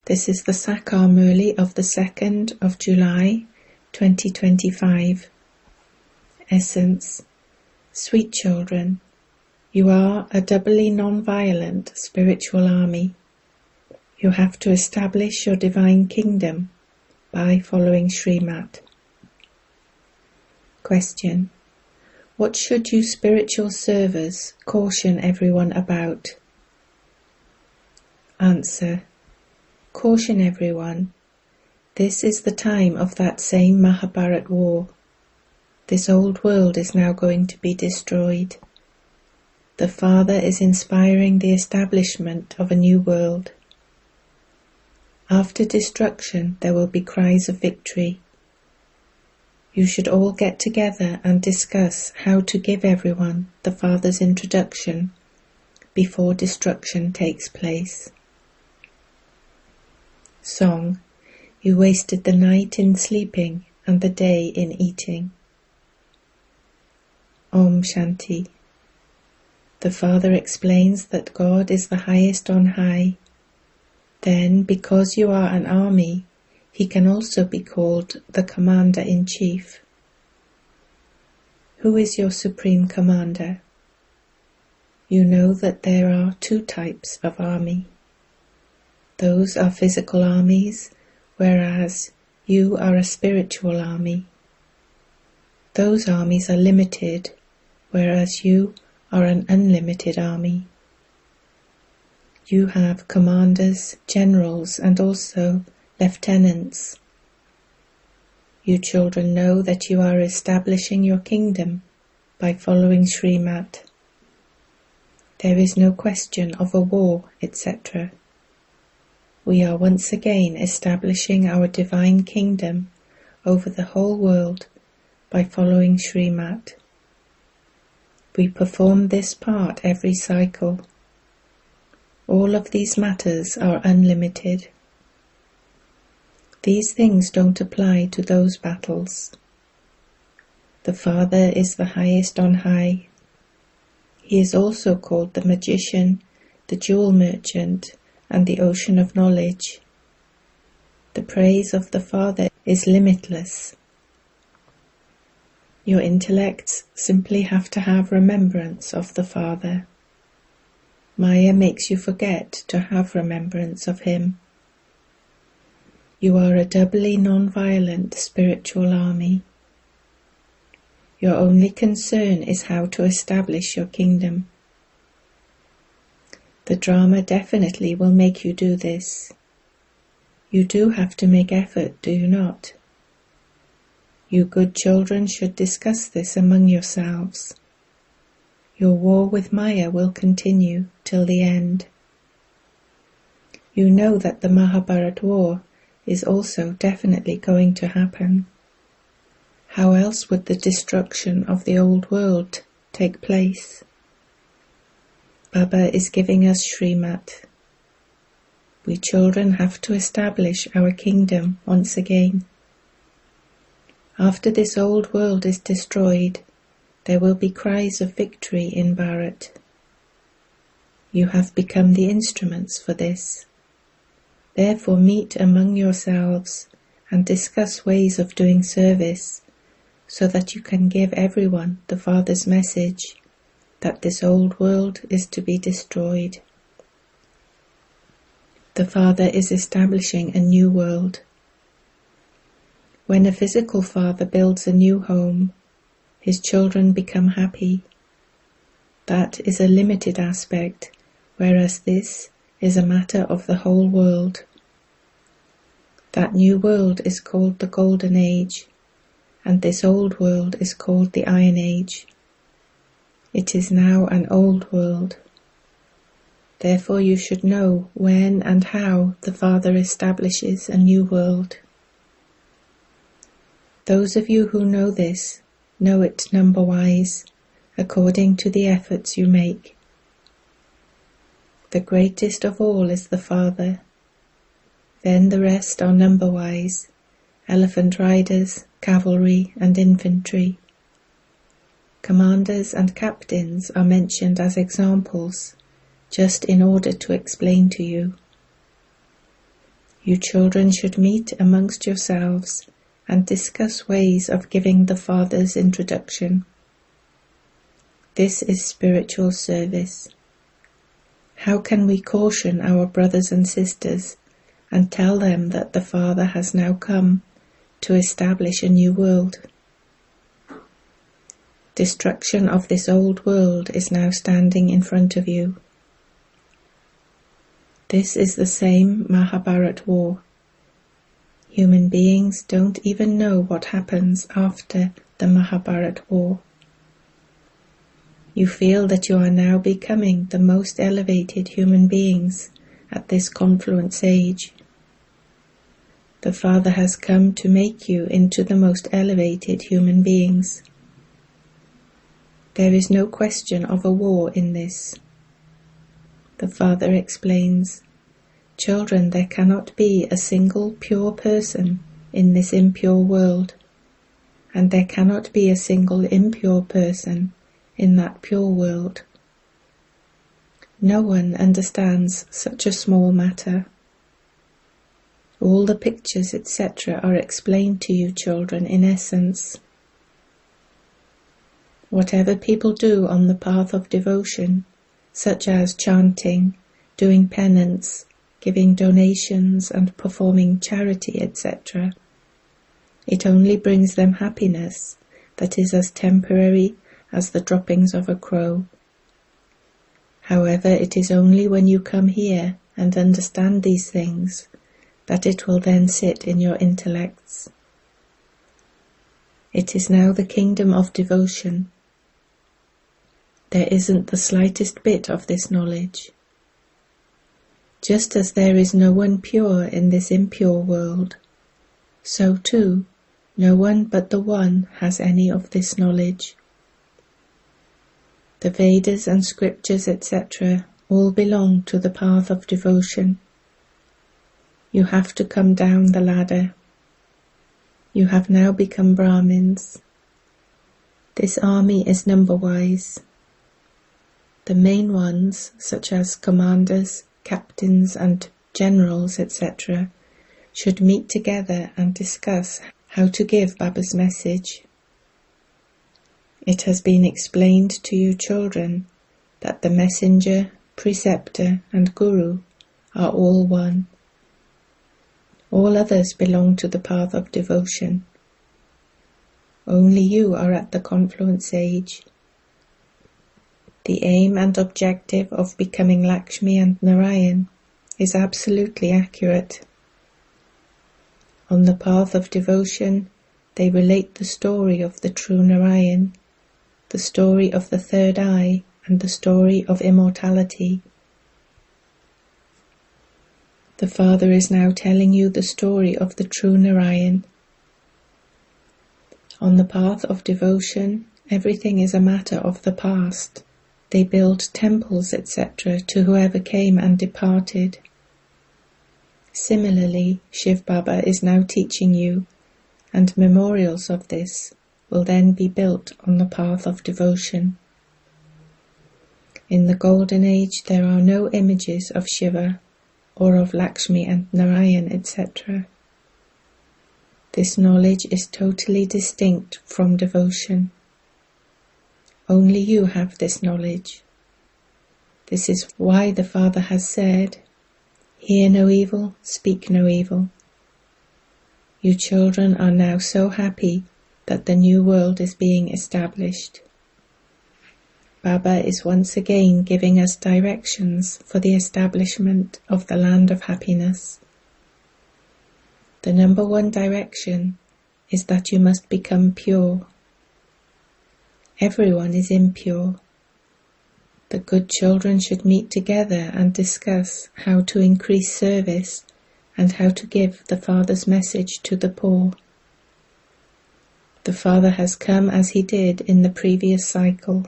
This is the Sakar Murli of the 2nd of July 2025. Essence. Sweet children, you are a doubly non-violent spiritual army. You have to establish your divine kingdom by following Srimat. Question. What should you spiritual servers caution everyone about? Answer. Caution everyone. This is the time of that same Mahabharat war. This old world is now going to be destroyed. The Father is inspiring the establishment of a new world. After destruction, there will be cries of victory. You should all get together and discuss how to give everyone the Father's introduction before destruction takes place. Song. You wasted the night in sleeping and the day in eating. Om Shanti. The Father explains that God is the highest on high. Then, because you are an army, He can also be called the Commander-in-Chief. Who is your Supreme Commander? You know that there are two types of army. Those are physical armies, whereas you are a spiritual army. Those armies are limited, whereas you are an unlimited army. You have commanders, generals, and also lieutenants. You children know that you are establishing your kingdom by following Srimat. There is no question of a war, etc. We are once again establishing our divine kingdom over the whole world by following Srimat. We perform this part every cycle. All of these matters are unlimited. These things don't apply to those battles. The Father is the highest on high. He is also called the magician, the jewel merchant, and the ocean of knowledge. The praise of the Father is limitless. Your intellects simply have to have remembrance of the Father. Maya makes you forget to have remembrance of Him. You are a doubly non-violent spiritual army. Your only concern is how to establish your kingdom. The drama definitely will make you do this. You do have to make effort, do you not? You good children should discuss this among yourselves. Your war with Maya will continue till the end. You know that the Mahabharat war is also definitely going to happen. How else would the destruction of the old world take place? Baba is giving us Srimat. We children have to establish our kingdom once again. After this old world is destroyed, there will be cries of victory in Bharat. You have become the instruments for this. Therefore meet among yourselves and discuss ways of doing service, so that you can give everyone the Father's message that this old world is to be destroyed. The Father is establishing a new world. When a physical father builds a new home, his children become happy. That is a limited aspect, whereas this is a matter of the whole world. That new world is called the Golden Age, and this old world is called the Iron Age. It is now an old world. Therefore you should know when and how the Father establishes a new world. Those of you who know this, know it number-wise, according to the efforts you make. The greatest of all is the Father. Then the rest are number-wise, elephant riders, cavalry, and infantry. Commanders and captains are mentioned as examples, just in order to explain to you. You children should meet amongst yourselves and discuss ways of giving the Father's introduction. This is spiritual service. How can we caution our brothers and sisters and tell them that the Father has now come to establish a new world? Destruction of this old world is now standing in front of you. This is the same Mahabharat war. Human beings don't even know what happens after the Mahabharat war. You feel that you are now becoming the most elevated human beings at this confluence age. The Father has come to make you into the most elevated human beings. There is no question of a war in this. The Father explains, "Children, there cannot be a single pure person in this impure world, and there cannot be a single impure person in that pure world. No one understands such a small matter. All the pictures, etc., are explained to you, children, in essence. Whatever people do on the path of devotion, such as chanting, doing penance, giving donations and performing charity, etc., it only brings them happiness that is as temporary as the droppings of a crow. However, it is only when you come here and understand these things that it will then sit in your intellects. It is now the kingdom of devotion. There isn't the slightest bit of this knowledge. Just as there is no one pure in this impure world, so too no one but the One has any of this knowledge. The Vedas and scriptures, etc., all belong to the path of devotion. You have to come down the ladder. You have now become Brahmins. This army is number-wise. The main ones, such as commanders, captains and generals, etc., should meet together and discuss how to give Baba's message. It has been explained to you children that the messenger, preceptor and guru are all one. All others belong to the path of devotion. Only you are at the confluence age. The aim and objective of becoming Lakshmi and Narayan is absolutely accurate. On the path of devotion, they relate the story of the true Narayan, the story of the third eye, and the story of immortality. The Father is now telling you the story of the true Narayan. On the path of devotion, everything is a matter of the past. They build temples, etc., to whoever came and departed. Similarly, Shiv Baba is now teaching you, and memorials of this will then be built on the path of devotion. In the Golden Age there are no images of Shiva or of Lakshmi and Narayan, etc. This knowledge is totally distinct from devotion. Only you have this knowledge. This is why the Father has said, "Hear no evil, speak no evil." You children are now so happy that the new world is being established. Baba is once again giving us directions for the establishment of the land of happiness. The number one direction is that you must become pure. Everyone is impure. The good children should meet together and discuss how to increase service and how to give the Father's message to the poor. The Father has come as he did in the previous cycle.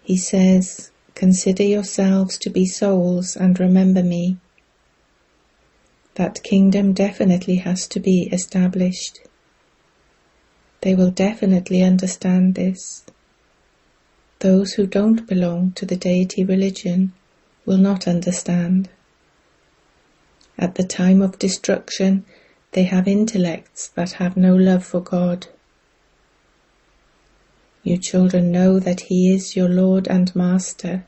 He says, "Consider yourselves to be souls and remember me." That kingdom definitely has to be established. They will definitely understand this. Those who don't belong to the deity religion will not understand. At the time of destruction, they have intellects that have no love for God. You children know that He is your Lord and Master.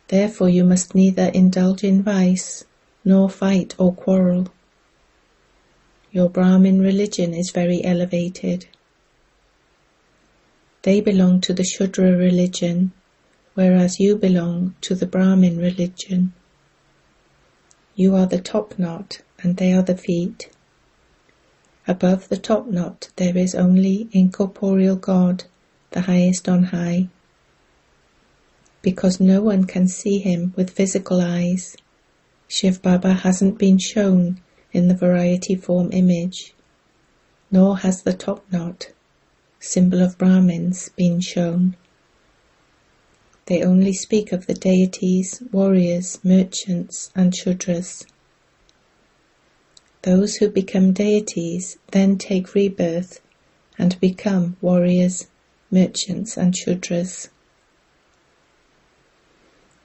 Therefore you must neither indulge in vice, nor fight or quarrel. Your Brahmin religion is very elevated. They belong to the Shudra religion, whereas you belong to the Brahmin religion. You are the top knot, and they are the feet. Above the top knot there is only incorporeal God, the highest on high. Because no one can see Him with physical eyes, Shiv Baba hasn't been shown in the variety form image, nor has the top knot, symbol of Brahmins, been shown. They only speak of the deities, warriors, merchants, and Shudras. Those who become deities then take rebirth and become warriors, merchants, and Shudras.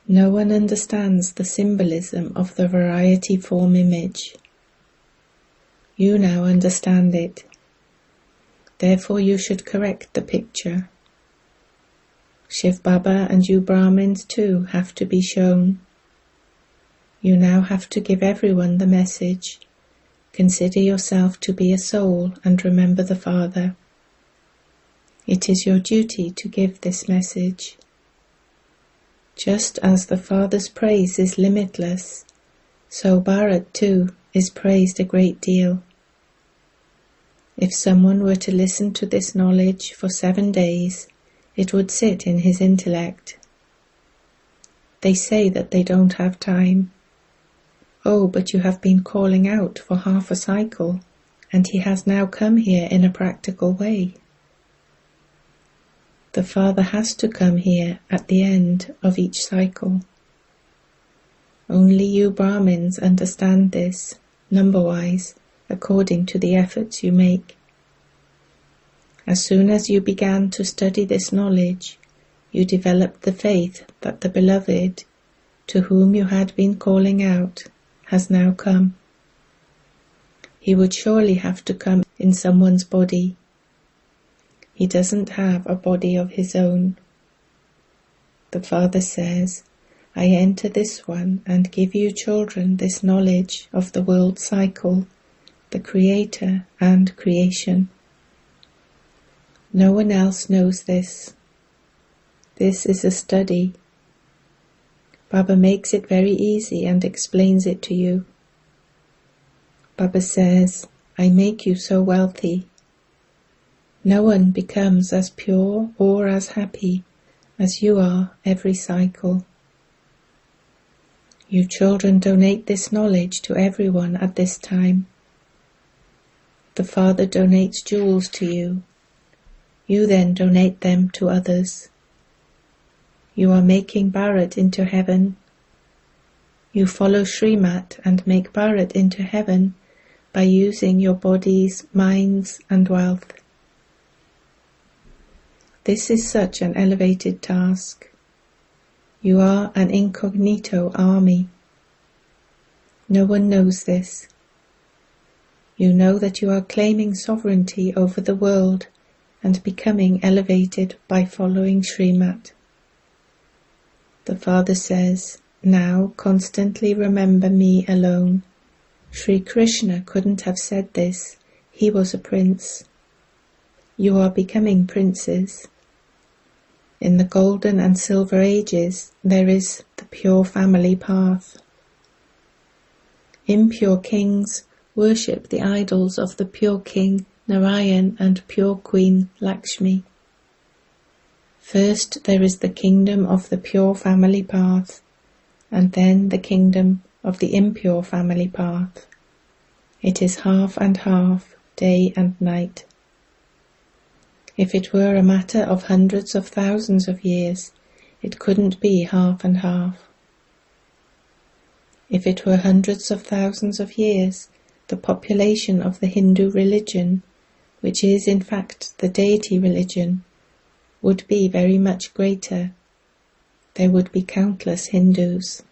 No one understands the symbolism of the variety form image. You now understand it. Therefore you should correct the picture. Shiv Baba and you Brahmins too have to be shown. You now have to give everyone the message. Consider yourself to be a soul and remember the Father. It is your duty to give this message. Just as the Father's praise is limitless, so Bharat too is praised a great deal. If someone were to listen to this knowledge for 7 days, it would sit in his intellect. They say that they don't have time. Oh, but you have been calling out for half a cycle, and he has now come here in a practical way. The Father has to come here at the end of each cycle. Only you Brahmins understand this, number-wise, according to the efforts you make. As soon as you began to study this knowledge, you developed the faith that the Beloved, to whom you had been calling out, has now come. He would surely have to come in someone's body. He doesn't have a body of his own. The Father says, I enter this one and give you children this knowledge of the world cycle, the Creator and creation. No one else knows this. This is a study. Baba makes it very easy and explains it to you. Baba says, I make you so wealthy. No one becomes as pure or as happy as you are every cycle. You children donate this knowledge to everyone at this time. The Father donates jewels to you. You then donate them to others. You are making Bharat into heaven. You follow Srimat and make Bharat into heaven by using your bodies, minds, and wealth. This is such an elevated task. You are an incognito army. No one knows this. You know that you are claiming sovereignty over the world and becoming elevated by following Srimat. The Father says, now constantly remember me alone. Sri Krishna couldn't have said this. He was a prince. You are becoming princes. In the golden and silver ages, there is the pure family path. Impure kings worship the idols of the pure king Narayan and pure queen Lakshmi. First there is the kingdom of the pure family path, and then the kingdom of the impure family path. It is half and half, day and night. If it were a matter of hundreds of thousands of years, it couldn't be half and half. If it were hundreds of thousands of years, the population of the Hindu religion, which is in fact the deity religion, would be very much greater. There would be countless Hindus.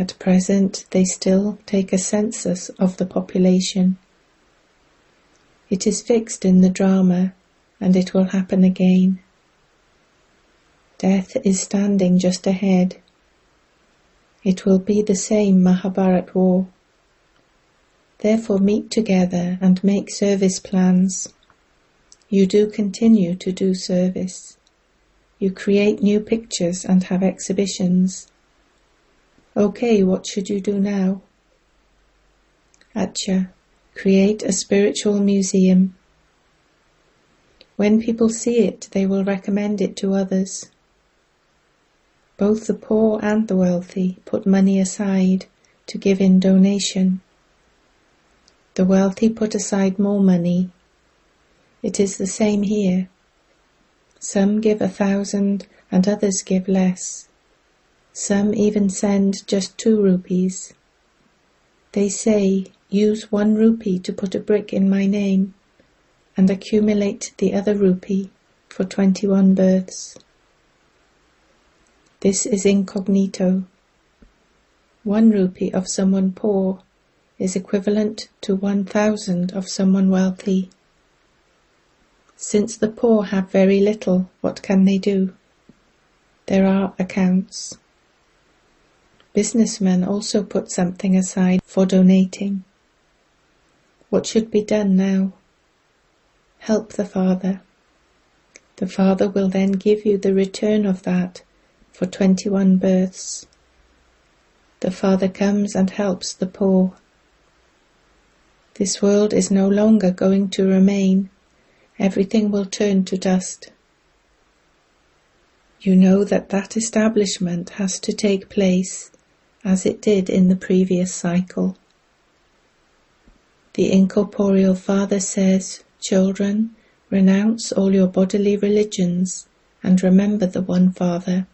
At present, they still take a census of the population. It is fixed in the drama, and it will happen again. Death is standing just ahead. It will be the same Mahabharat war. Therefore meet together and make service plans. You do continue to do service. You create new pictures and have exhibitions. Okay, what should you do now? Acha, create a spiritual museum. When people see it, they will recommend it to others. Both the poor and the wealthy put money aside to give in donation. The wealthy put aside more money. It is the same here. Some give 1,000 and others give less. Some even send just 2 rupees. They say, use 1 rupee to put a brick in my name and accumulate the other rupee for 21 births. This is incognito. 1 rupee of someone poor is equivalent to 1,000 of someone wealthy. Since the poor have very little, what can they do? There are accounts. Businessmen also put something aside for donating. What should be done now? Help the Father. The Father will then give you the return of that for 21 births. The Father comes and helps the poor. This world is no longer going to remain. Everything will turn to dust. You know that establishment has to take place as it did in the previous cycle. The incorporeal Father says, children, renounce all your bodily religions and remember the one Father.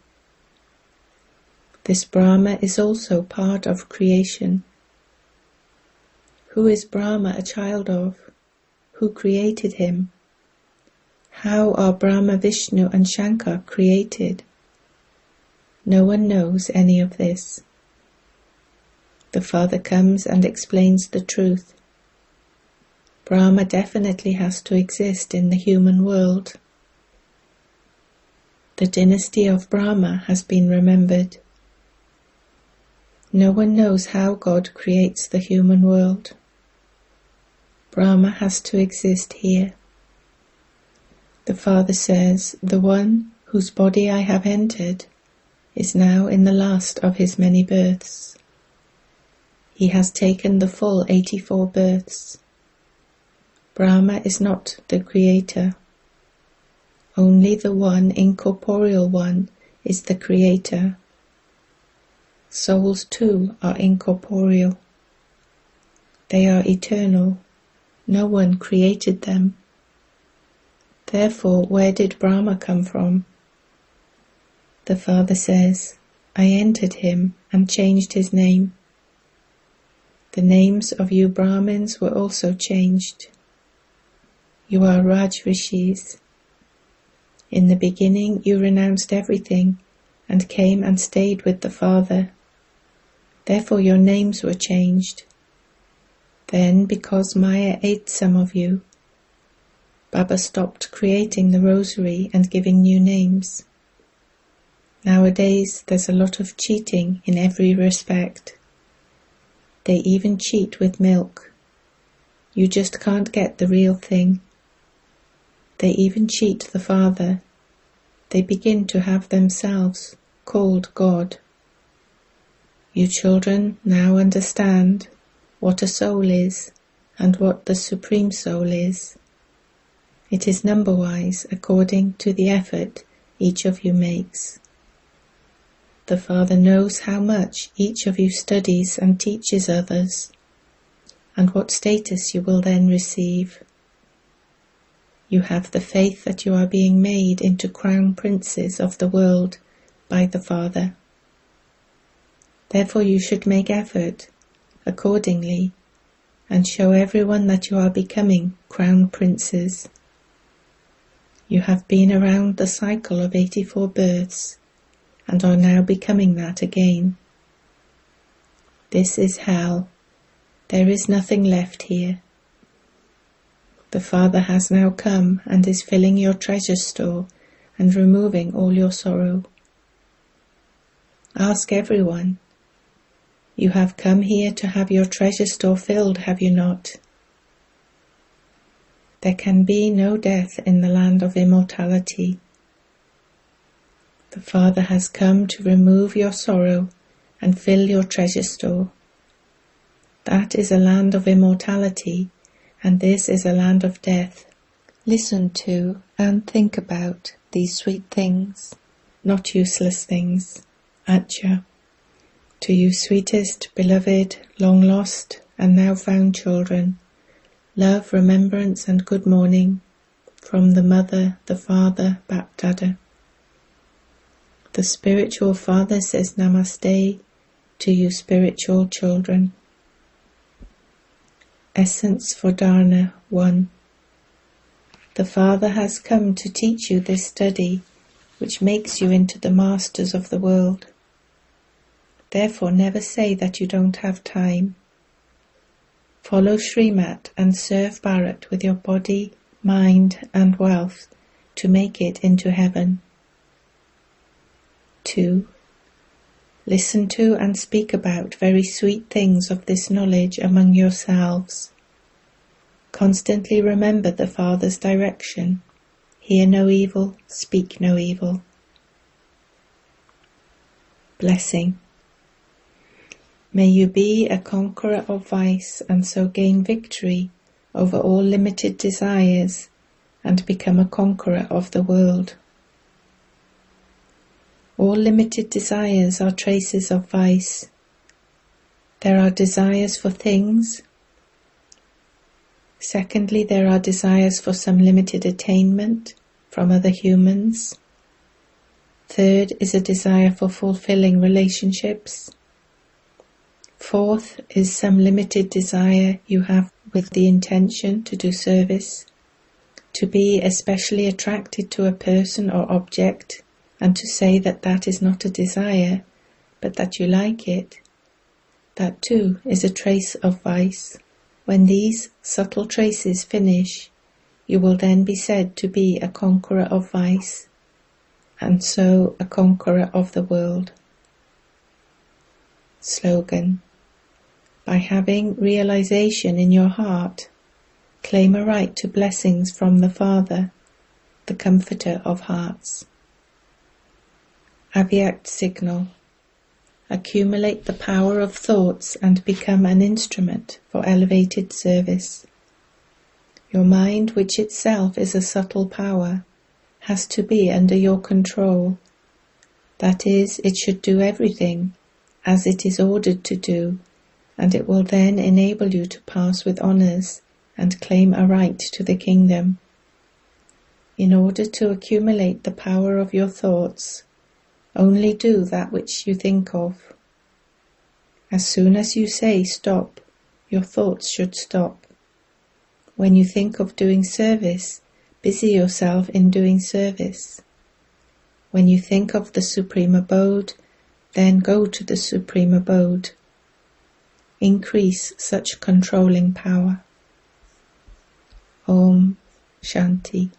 This Brahma is also part of creation. Who is Brahma a child of? Who created him? How are Brahma, Vishnu and Shankar created? No one knows any of this. The Father comes and explains the truth. Brahma definitely has to exist in the human world. The dynasty of Brahma has been remembered. No one knows how God creates the human world. Brahma has to exist here. The Father says, the one whose body I have entered is now in the last of his many births. He has taken the full 84 births. Brahma is not the creator. Only the one incorporeal one is the creator. Souls too are incorporeal. They are eternal. No one created them. Therefore, where did Brahma come from? The Father says, I entered him and changed his name. The names of you Brahmins were also changed. You are Raj Rishis. In the beginning you renounced everything and came and stayed with the Father. Therefore your names were changed. Then, because Maya ate some of you, Baba stopped creating the rosary and giving new names. Nowadays there's a lot of cheating in every respect. They even cheat with milk. You just can't get the real thing. They even cheat the Father. They begin to have themselves called God. You children now understand what a soul is and what the Supreme Soul is. It is number-wise according to the effort each of you makes. The Father knows how much each of you studies and teaches others, and what status you will then receive. You have the faith that you are being made into crown princes of the world by the Father. Therefore you should make effort accordingly and show everyone that you are becoming crown princes. You have been around the cycle of 84 births and are now becoming that again. This is hell. There is nothing left here. The Father has now come and is filling your treasure store and removing all your sorrow. Ask everyone. You have come here to have your treasure store filled, have you not? There can be no death in the land of immortality. The Father has come to remove your sorrow and fill your treasure store. That is a land of immortality, and this is a land of death. Listen to and think about these sweet things, not useless things. Atcha. To you sweetest, beloved, long lost, and now found children, love, remembrance, and good morning from the Mother, the Father, Bapdada. The spiritual Father says Namaste to you spiritual children. Essence for Dharna 1. The Father has come to teach you this study, which makes you into the masters of the world. Therefore never say that you don't have time. Follow Srimat and serve Bharat with your body, mind and wealth to make it into heaven. 2. Listen to and speak about very sweet things of this knowledge among yourselves. Constantly remember the Father's direction. Hear no evil, speak no evil. Blessing. May you be a conqueror of vice and so gain victory over all limited desires and become a conqueror of the world. All limited desires are traces of vice. There are desires for things. Secondly, there are desires for some limited attainment from other humans. Third is a desire for fulfilling relationships. Fourth is some limited desire you have with the intention to do service, to be especially attracted to a person or object, and to say that that is not a desire, but that you like it. That too is a trace of vice. When these subtle traces finish, you will then be said to be a conqueror of vice, and so a conqueror of the world. Slogan. By having realization in your heart, claim a right to blessings from the Father, the Comforter of Hearts. Avyakt signal. Accumulate the power of thoughts and become an instrument for elevated service. Your mind, which itself is a subtle power, has to be under your control. That is, it should do everything as it is ordered to do, and it will then enable you to pass with honors and claim a right to the kingdom. In order to accumulate the power of your thoughts, only do that which you think of. As soon as you say stop, your thoughts should stop. When you think of doing service, busy yourself in doing service. When you think of the Supreme Abode, then go to the Supreme Abode. Increase such controlling power. Om Shanti.